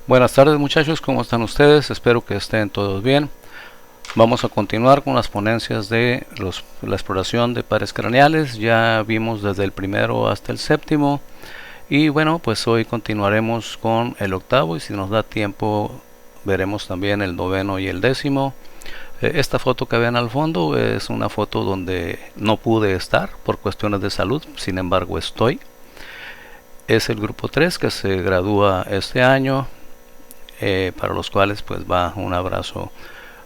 Buenas tardes muchachos, ¿cómo están ustedes? Espero que estén todos bien. Vamos a continuar con las ponencias de la exploración de pares craneales. Ya vimos desde el primero hasta el séptimo. Y bueno, pues hoy continuaremos con el octavo y si nos da tiempo veremos también el noveno y el décimo. Esta foto que ven al fondo es una foto donde no pude estar por cuestiones de salud, sin embargo estoy. Es el grupo 3 que se gradúa este año. Para los cuales pues va un abrazo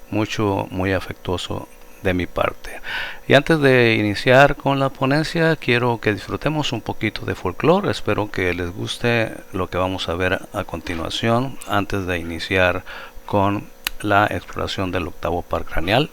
muy afectuoso de mi parte. Y antes de iniciar con la ponencia, quiero que disfrutemos un poquito de folclore. Espero que les guste lo que vamos a ver a continuación antes de iniciar con la exploración del octavo par craneal.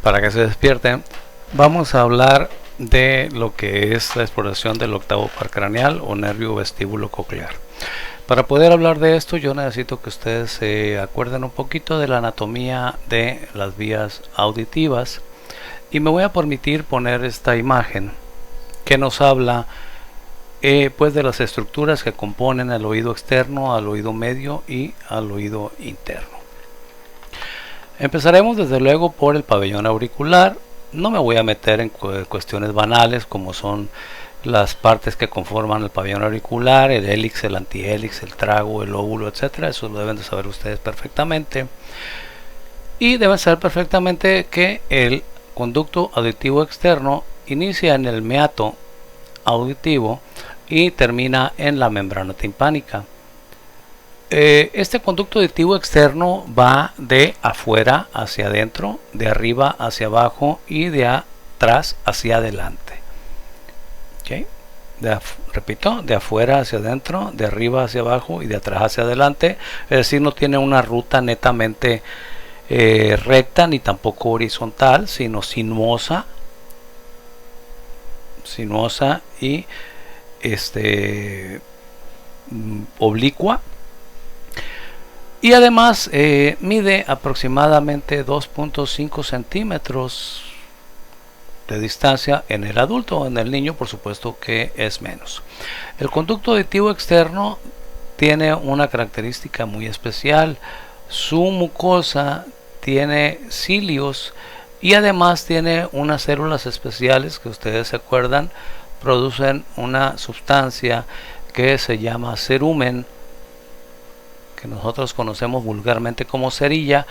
Para que se despierten, vamos a hablar de lo que es la exploración del octavo par craneal o nervio vestíbulo coclear. Para poder hablar de esto, yo necesito que ustedes se acuerden un poquito de la anatomía de las vías auditivas y me voy a permitir poner esta imagen que nos habla pues de las estructuras que componen el oído externo, al oído medio y al oído interno. Empezaremos desde luego por el pabellón auricular. No me voy a meter en cuestiones banales como son las partes que conforman el pabellón auricular, el hélix, el antihélix, el trago, el óvulo, etcétera. Eso lo deben de saber ustedes perfectamente. Y deben saber perfectamente que el conducto auditivo externo inicia en el meato auditivo y termina en la membrana timpánica. Este conducto auditivo externo va de afuera hacia adentro, de arriba hacia abajo y de atrás hacia adelante. ¿Okay? Repito, de afuera hacia adentro, de arriba hacia abajo y de atrás hacia adelante. Es decir, no tiene una ruta netamente recta ni tampoco horizontal, sino sinuosa y oblicua. Y además mide aproximadamente 2.5 centímetros de distancia en el adulto. En el niño, por supuesto que es menos. El conducto auditivo externo tiene una característica muy especial. Su mucosa tiene cilios y además tiene unas células especiales que ustedes se acuerdan, producen una sustancia que se llama cerumen, que nosotros conocemos vulgarmente como cerilla.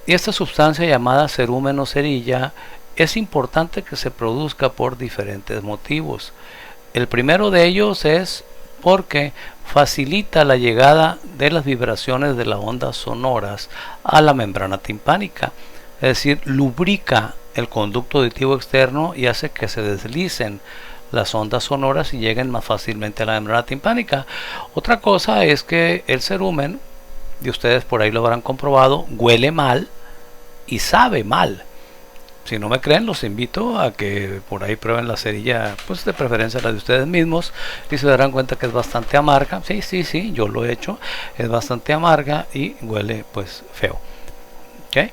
Y esta sustancia llamada cerumen o cerilla es importante que se produzca por diferentes motivos. El primero de ellos es porque facilita la llegada de las vibraciones de las ondas sonoras a la membrana timpánica, es decir, lubrica el conducto auditivo externo y hace que se deslicen las ondas sonoras y lleguen más fácilmente a la membrana timpánica. Otra cosa es que el cerumen, y ustedes por ahí lo habrán comprobado, huele mal y sabe mal. Si no me creen, los invito a que por ahí prueben la cerilla, pues de preferencia la de ustedes mismos, y se darán cuenta que es bastante amarga. Sí, yo lo he hecho. Es bastante amarga y huele pues feo. ¿Okay?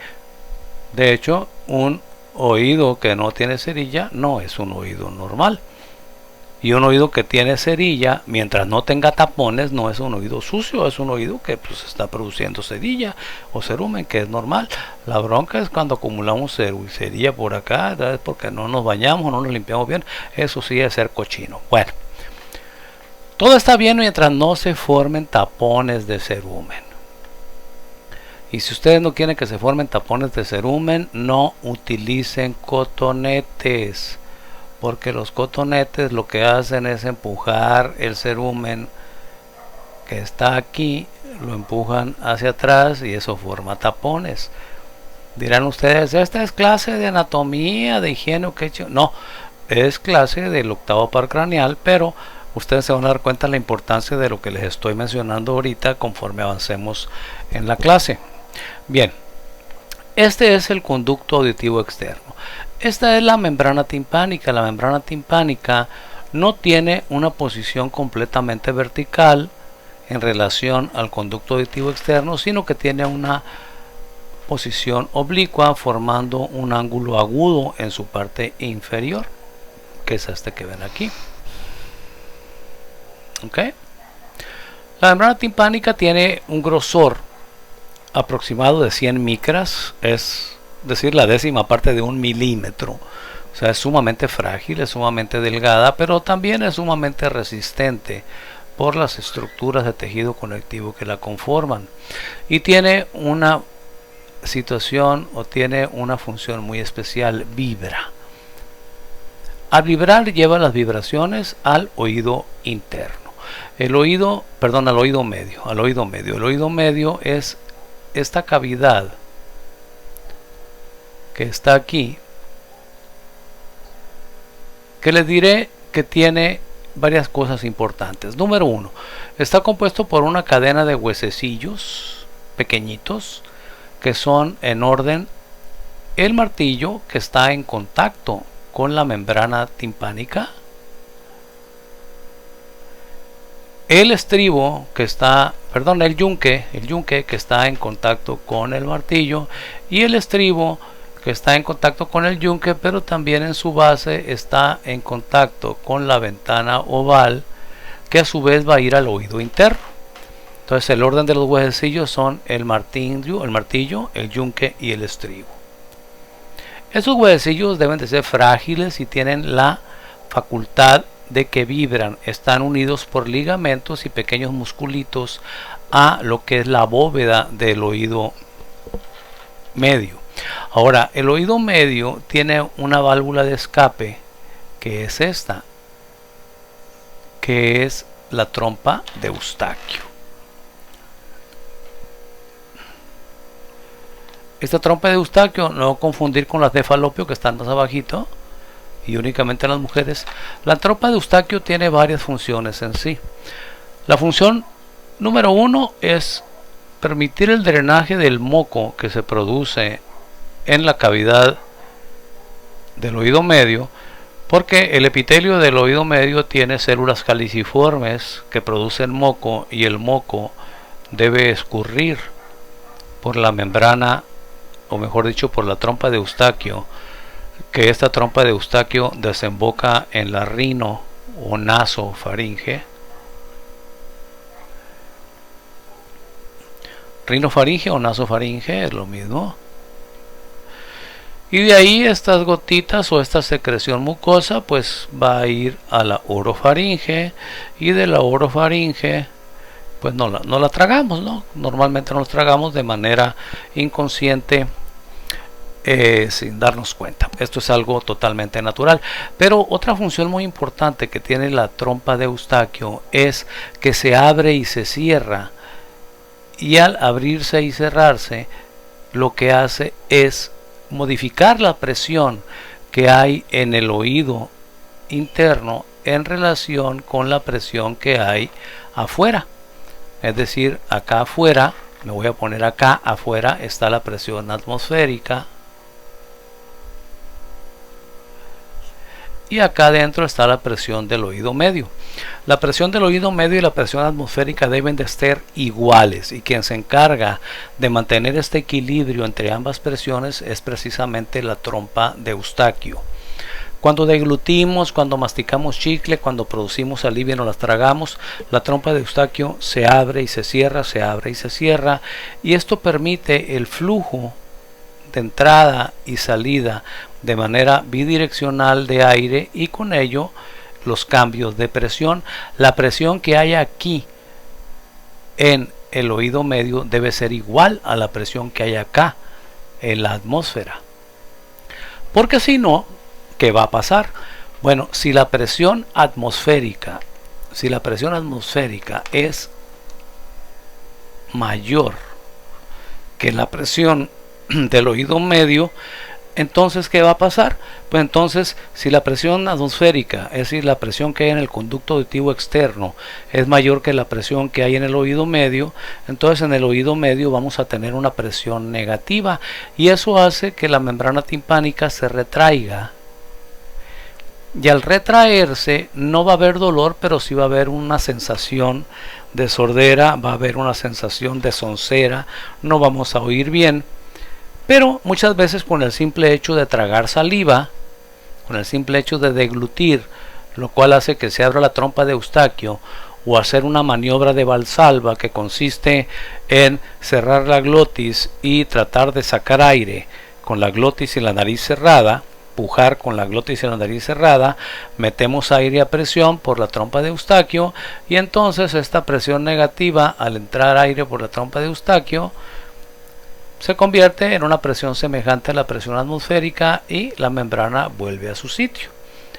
De hecho, un oído que no tiene cerilla no es un oído normal. Y un oído que tiene cerilla, mientras no tenga tapones, no es un oído sucio, es un oído que pues está produciendo cerilla o cerumen, que es normal. La bronca es cuando acumulamos cerilla por acá, es porque no nos bañamos, no nos limpiamos bien. Eso sí es ser cochino. Bueno, todo está bien mientras no se formen tapones de cerumen. Y si ustedes no quieren que se formen tapones de cerumen, no utilicen cotonetes. Porque los cotonetes lo que hacen es empujar el cerumen que está aquí, lo empujan hacia atrás y eso forma tapones. Dirán ustedes, ¿esta es clase de anatomía, de higiene o qué? No, es clase del octavo par craneal, pero ustedes se van a dar cuenta de la importancia de lo que les estoy mencionando ahorita conforme avancemos en la clase. Bien, este es el conducto auditivo externo. Esta es la membrana timpánica. La membrana timpánica no tiene una posición completamente vertical en relación al conducto auditivo externo, sino que tiene una posición oblicua formando un ángulo agudo en su parte inferior, que es este que ven aquí. ¿Okay? La membrana timpánica tiene un grosor aproximado de 100 micras, es decir, la décima parte de 1 milímetro. O sea, es sumamente frágil, es sumamente delgada, pero también es sumamente resistente por las estructuras de tejido conectivo que la conforman. Y tiene una situación o tiene una función muy especial: vibra. Al vibrar lleva las vibraciones al oído interno. Al oído medio. El oído medio es esta cavidad que está aquí, que les diré que tiene varias cosas importantes. Número 1, está compuesto por una cadena de huesecillos pequeñitos que son en orden el martillo, que está en contacto con la membrana timpánica, el estribo que está, el yunque que está en contacto con el martillo, y el estribo que está en contacto con el yunque, pero también en su base está en contacto con la ventana oval, que a su vez va a ir al oído interno. Entonces el orden de los huesecillos son el martillo, el yunque y el estribo. Esos huesecillos deben de ser frágiles y tienen la facultad de que vibran. Están unidos por ligamentos y pequeños musculitos a lo que es la bóveda del oído medio. Ahora, el oído medio tiene una válvula de escape que es esta, que es la trompa de Eustaquio. Esta trompa de Eustaquio, no confundir con las de Falopio que están más abajito y únicamente en las mujeres. La trompa de Eustaquio tiene varias funciones en sí. La función número 1 es permitir el drenaje del moco que se produce en la cavidad del oído medio, porque el epitelio del oído medio tiene células caliciformes que producen moco y el moco debe escurrir por la membrana, o mejor dicho por la trompa de Eustaquio, que esta trompa de Eustaquio desemboca en la rino o nasofaringe. Rinofaringe o nasofaringe es lo mismo. Y de ahí estas gotitas o esta secreción mucosa pues va a ir a la orofaringe, y de la orofaringe pues no la tragamos, ¿no? Normalmente nos tragamos de manera inconsciente, sin darnos cuenta. Esto es algo totalmente natural. Pero otra función muy importante que tiene la trompa de Eustaquio es que se abre y se cierra, y al abrirse y cerrarse lo que hace es modificar la presión que hay en el oído interno en relación con la presión que hay afuera. Es decir, acá afuera, me voy a poner acá afuera, está la presión atmosférica, y acá adentro está la presión del oído medio. La presión del oído medio y la presión atmosférica deben de estar iguales, y quien se encarga de mantener este equilibrio entre ambas presiones es precisamente la trompa de Eustaquio. Cuando deglutimos, cuando masticamos chicle, cuando producimos saliva y nos las tragamos, la trompa de Eustaquio se abre y se cierra, se abre y se cierra, y esto permite el flujo de entrada y salida de manera bidireccional de aire, y con ello los cambios de presión. La presión que hay aquí en el oído medio debe ser igual a la presión que hay acá en la atmósfera, porque si no, ¿qué va a pasar? Bueno, si la presión atmosférica es mayor que la presión del oído medio, entonces ¿qué va a pasar? Pues entonces, si la presión atmosférica, es decir, la presión que hay en el conducto auditivo externo, es mayor que la presión que hay en el oído medio, entonces en el oído medio vamos a tener una presión negativa, y eso hace que la membrana timpánica se retraiga. Y al retraerse no va a haber dolor, pero sí va a haber una sensación de sordera, va a haber una sensación de soncera, no vamos a oír bien. Pero muchas veces con el simple hecho de tragar saliva, con el simple hecho de deglutir, lo cual hace que se abra la trompa de Eustaquio, o hacer una maniobra de Valsalva que consiste en cerrar la glotis y tratar de sacar aire con la glotis y la nariz cerrada, pujar con la glotis y la nariz cerrada, metemos aire a presión por la trompa de Eustaquio, y entonces esta presión negativa al entrar aire por la trompa de Eustaquio se convierte en una presión semejante a la presión atmosférica, y la membrana vuelve a su sitio.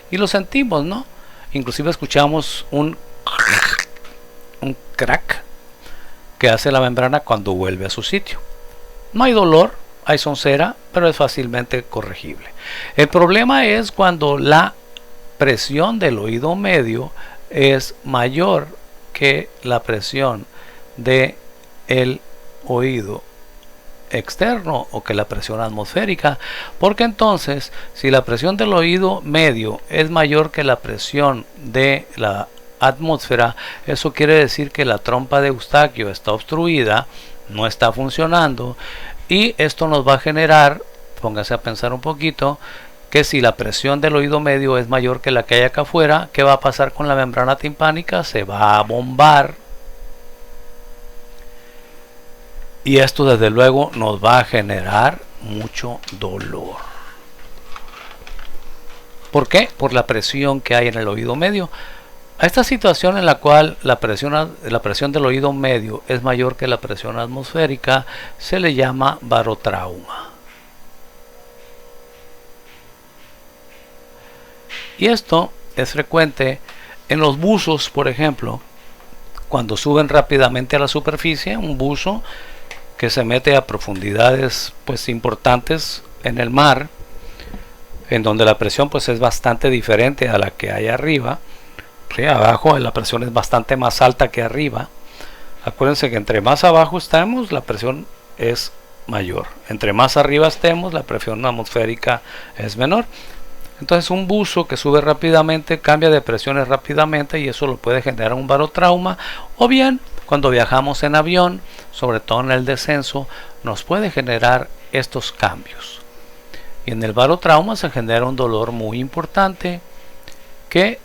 Y lo sentimos, ¿no? Inclusive escuchamos un crack que hace la membrana cuando vuelve a su sitio. No hay dolor, hay soncera, pero es fácilmente corregible. El problema es cuando la presión del oído medio es mayor que la presión del oído externo, o que la presión atmosférica, porque entonces si la presión del oído medio es mayor que la presión de la atmósfera, eso quiere decir que la trompa de Eustaquio está obstruida, no está funcionando, y esto nos va a generar, póngase a pensar un poquito, que si la presión del oído medio es mayor que la que hay acá afuera, ¿qué va a pasar con la membrana timpánica? Se va a bombar y esto desde luego nos va a generar mucho dolor. ¿Por qué? Por la presión que hay en el oído medio. A esta situación en la cual la presión del oído medio es mayor que la presión atmosférica se le llama barotrauma. Y esto es frecuente en los buzos, por ejemplo, cuando suben rápidamente a la superficie, un buzo que se mete a profundidades pues importantes en el mar, en donde la presión pues es bastante diferente a la que hay arriba. Sí, abajo la presión es bastante más alta que arriba. Acuérdense que entre más abajo estemos, la presión es mayor. Entre más arriba estemos, la presión atmosférica es menor. Entonces un buzo que sube rápidamente cambia de presiones rápidamente y eso lo puede generar un barotrauma, o bien cuando viajamos en avión, sobre todo en el descenso, nos puede generar estos cambios. Y en el barotrauma se genera un dolor muy importante que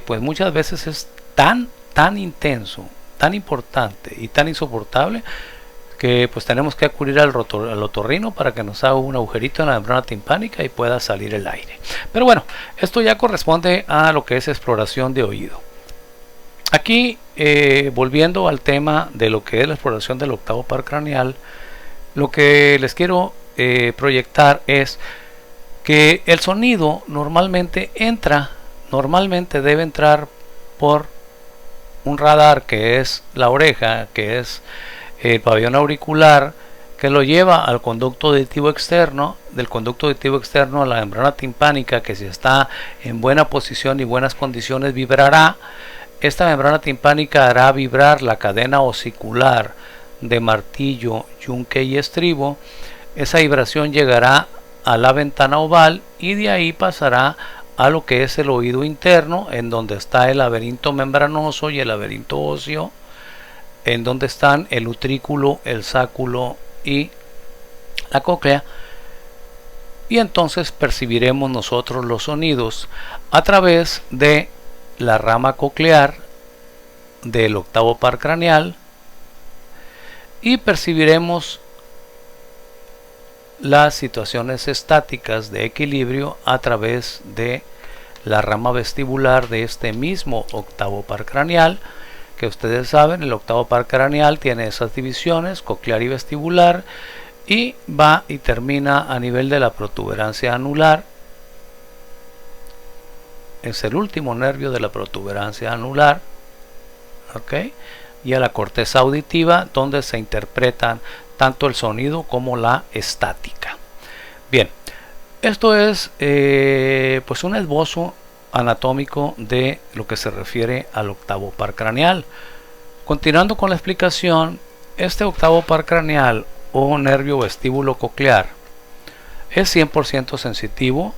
pues muchas veces es tan intenso, tan importante y tan insoportable que pues tenemos que acudir al otorrino para que nos haga un agujerito en la membrana timpánica y pueda salir el aire. Pero bueno, esto ya corresponde a lo que es exploración de oído. Aquí, volviendo al tema de lo que es la exploración del octavo par craneal, lo que les quiero proyectar es que el sonido normalmente debe entrar por un radar que es la oreja, que es el pabellón auricular, que lo lleva al conducto auditivo externo, del conducto auditivo externo a la membrana timpánica, que si está en buena posición y buenas condiciones vibrará. Esta membrana timpánica hará vibrar la cadena osicular de martillo, yunque y estribo. Esa vibración llegará a la ventana oval y de ahí pasará a lo que es el oído interno, en donde está el laberinto membranoso y el laberinto óseo, en donde están el utrículo, el sáculo y la cóclea, y entonces percibiremos nosotros los sonidos a través de la rama coclear del octavo par craneal y percibiremos las situaciones estáticas de equilibrio a través de la rama vestibular de este mismo octavo par craneal, que ustedes saben, el octavo par craneal tiene esas divisiones, coclear y vestibular, y va y termina a nivel de la protuberancia anular. Es el último nervio de la protuberancia anular, ¿ok? Y a la corteza auditiva, donde se interpretan tanto el sonido como la estática. Bien, esto es pues un esbozo anatómico de lo que se refiere al octavo par craneal. Continuando con la explicación, este octavo par craneal o nervio vestíbulo coclear es 100% sensitivo,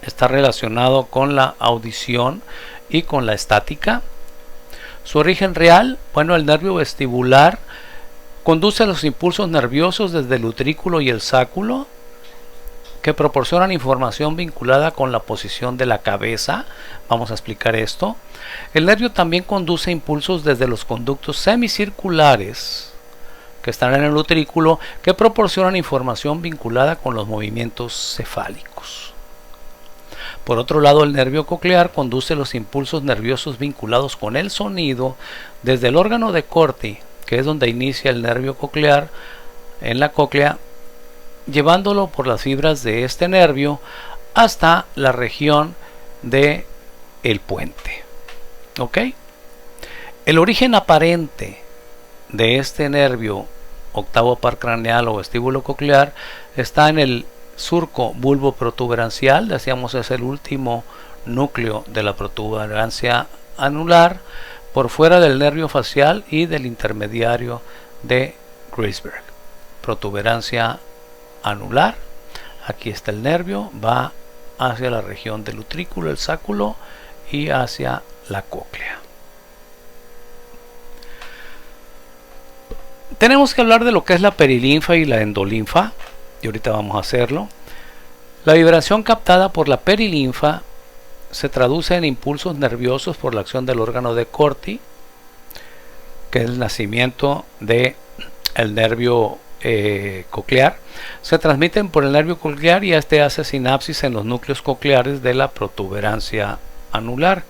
está relacionado con la audición y con la estática. Su origen real, bueno, el nervio vestibular conduce los impulsos nerviosos desde el utrículo y el sáculo, que proporcionan información vinculada con la posición de la cabeza. Vamos a explicar esto. El nervio también conduce impulsos desde los conductos semicirculares que están en el utrículo, que proporcionan información vinculada con los movimientos cefálicos. Por otro lado, el nervio coclear conduce los impulsos nerviosos vinculados con el sonido desde el órgano de Corti, que es donde inicia el nervio coclear en la cóclea, llevándolo por las fibras de este nervio hasta la región de el puente. ¿Ok? El origen aparente de este nervio octavo par craneal o vestíbulo coclear está en el surco bulbo protuberancial, decíamos es el último núcleo de la protuberancia anular, por fuera del nervio facial y del intermediario de Griesberg. Protuberancia anular, aquí está el nervio, va hacia la región del utrículo, el sáculo y hacia la cóclea. Tenemos que hablar de lo que es la perilinfa y la endolinfa, y ahorita vamos a hacerlo. La vibración captada por la perilinfa se traduce en impulsos nerviosos por la acción del órgano de Corti, que es el nacimiento de el nervio coclear. Se transmiten por el nervio coclear y este hace sinapsis en los núcleos cocleares de la protuberancia anular.